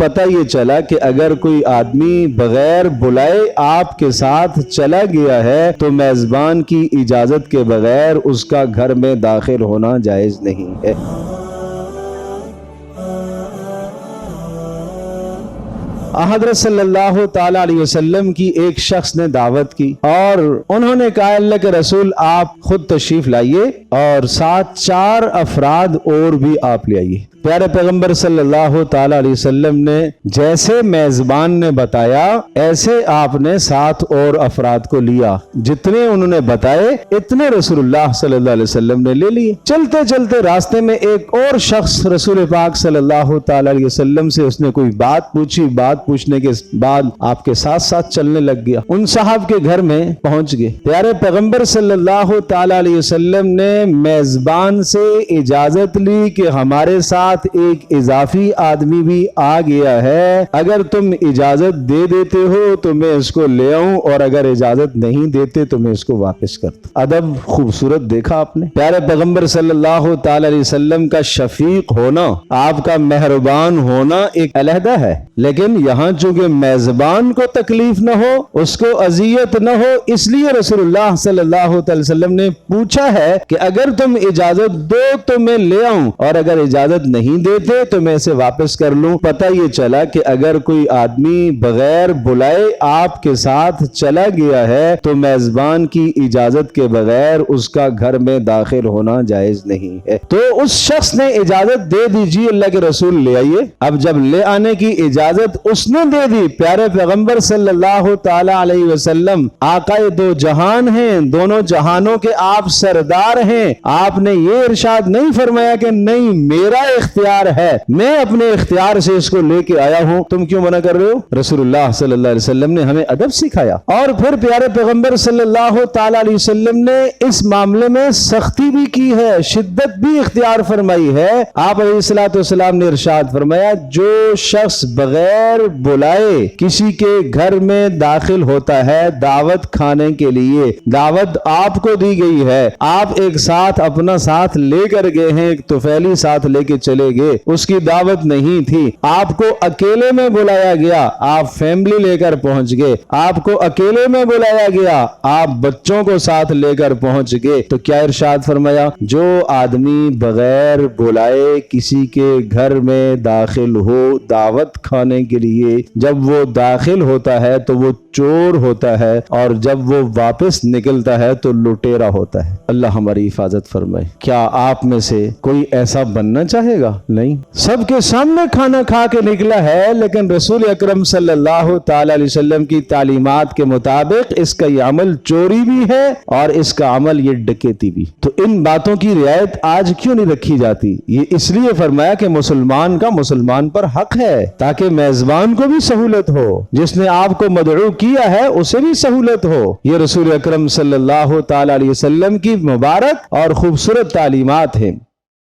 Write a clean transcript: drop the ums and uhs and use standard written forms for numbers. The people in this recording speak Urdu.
پتہ یہ چلا کہ اگر کوئی آدمی بغیر بلائے آپ کے ساتھ چلا گیا ہے تو میزبان کی اجازت کے بغیر اس کا گھر میں داخل ہونا جائز نہیں ہے۔ حضرت صلی اللہ تعالی علیہ وسلم کی ایک شخص نے دعوت کی اور انہوں نے کہا اللہ کے رسول آپ خود تشریف لائیے اور ساتھ 4 افراد اور بھی آپ لے آئیے۔ پیارے پیغمبر صلی اللہ تعالی علیہ وسلم نے جیسے میزبان نے بتایا ایسے آپ نے 7 اور افراد کو لیا، جتنے انہوں نے بتائے اتنے رسول اللہ صلی اللہ علیہ وسلم نے لے لیے۔ چلتے چلتے راستے میں ایک اور شخص رسول پاک صلی اللہ تعالی علیہ وسلم سے اس نے کوئی بات پوچھی، بات پوچھنے کے بعد آپ کے ساتھ ساتھ چلنے لگ گیا۔ ان صاحب کے گھر میں پہنچ گئے۔ پیارے پیغمبر صلی اللہ تعالی علیہ وسلم نے میزبان سے اجازت لی کہ ہمارے ساتھ ایک اضافی آدمی بھی آ گیا ہے، اگر تم اجازت دے دیتے ہو تو میں اس کو لے آؤں اور اگر اجازت نہیں دیتے تو میں اس کو واپس کرتا۔ ادب خوبصورت دیکھا آپ نے۔ پیارے پیغمبر صلی اللہ تعالی علیہ وسلم کا شفیق ہونا، آپ کا مہربان ہونا ایک علیحدہ ہے، لیکن یہاں چونکہ میزبان کو تکلیف نہ ہو، اس کو اذیت نہ ہو، اس لیے رسول اللہ صلی اللہ تعالی وسلم نے پوچھا ہے کہ اگر تم اجازت دو تو میں لے آؤں اور اگر اجازت نہیں دیتے تو میں اسے واپس کر لوں۔ پتہ یہ چلا کہ اگر کوئی آدمی بغیر بلائے آپ کے ساتھ چلا گیا ہے تو میزبان کی اجازت کے بغیر اس کا گھر میں داخل ہونا جائز نہیں ہے۔ تو اس شخص نے اجازت دے دی، جی اللہ کے رسول لے آئیے۔ اب جب لے آنے کی اجازت اس نے دے دی، پیارے پیغمبر صلی اللہ تعالی علیہ وسلم آقائے 2 جہان ہیں، دونوں جہانوں کے آپ سردار ہیں، آپ نے یہ ارشاد نہیں فرمایا کہ نہیں میرا اختیار ہے، میں اپنے اختیار سے اس کو لے کے آیا ہوں، تم کیوں منع کر رہے ہو؟ رسول اللہ صلی اللہ علیہ وسلم نے ہمیں ادب سکھایا۔ اور پھر پیارے پیغمبر صلی اللہ تعالی علیہ وسلم نے اس معاملے میں سختی بھی کی ہے، شدت بھی اختیار فرمائی ہے۔ آپ علیہ الصلوۃ والسلام نے ارشاد فرمایا جو شخص بغیر بلائے کسی کے گھر میں داخل ہوتا ہے دعوت کھانے کے لیے، دعوت آپ کو دی گئی ہے، آپ ایک ساتھ اپنا ساتھ لے کر گئے ہیں، ایک طفیلی ساتھ لے کے چلے گئے، اس کی دعوت نہیں تھی، آپ کو اکیلے میں بلایا گیا، آپ فیملی لے کر پہنچ گئے، آپ کو اکیلے میں بلایا گیا، آپ بچوں کو ساتھ لے کر پہنچ گئے، تو کیا ارشاد فرمایا؟ جو آدمی بغیر بلائے کسی کے گھر میں داخل ہو دعوت کھانے کے لیے، جب وہ داخل ہوتا ہے تو وہ چور ہوتا ہے اور جب وہ واپس نکلتا ہے تو لٹیرا ہوتا ہے۔ اللہ ہماری حفاظت فرمائے۔ کیا آپ میں سے کوئی ایسا بننا چاہے گا؟ نہیں۔ سب کے سامنے کھانا کھا کے نکلا ہے، لیکن رسول اکرم صلی اللہ تعالی علیہ وسلم کی تعلیمات کے مطابق اس کا یہ عمل چوری بھی ہے اور اس کا عمل یہ ڈکیتی بھی۔ تو ان باتوں کی رعایت آج کیوں نہیں رکھی جاتی؟ یہ اس لیے فرمایا کہ مسلمان کا مسلمان پر حق ہے، تاکہ میزبان کو بھی سہولت ہو، جس نے آپ کو مدعو کیا ہے اسے بھی سہولت ہو۔ یہ رسول اکرم صلی اللہ تعالی علیہ وسلم کی مبارک اور خوبصورت تعلیمات ہیں۔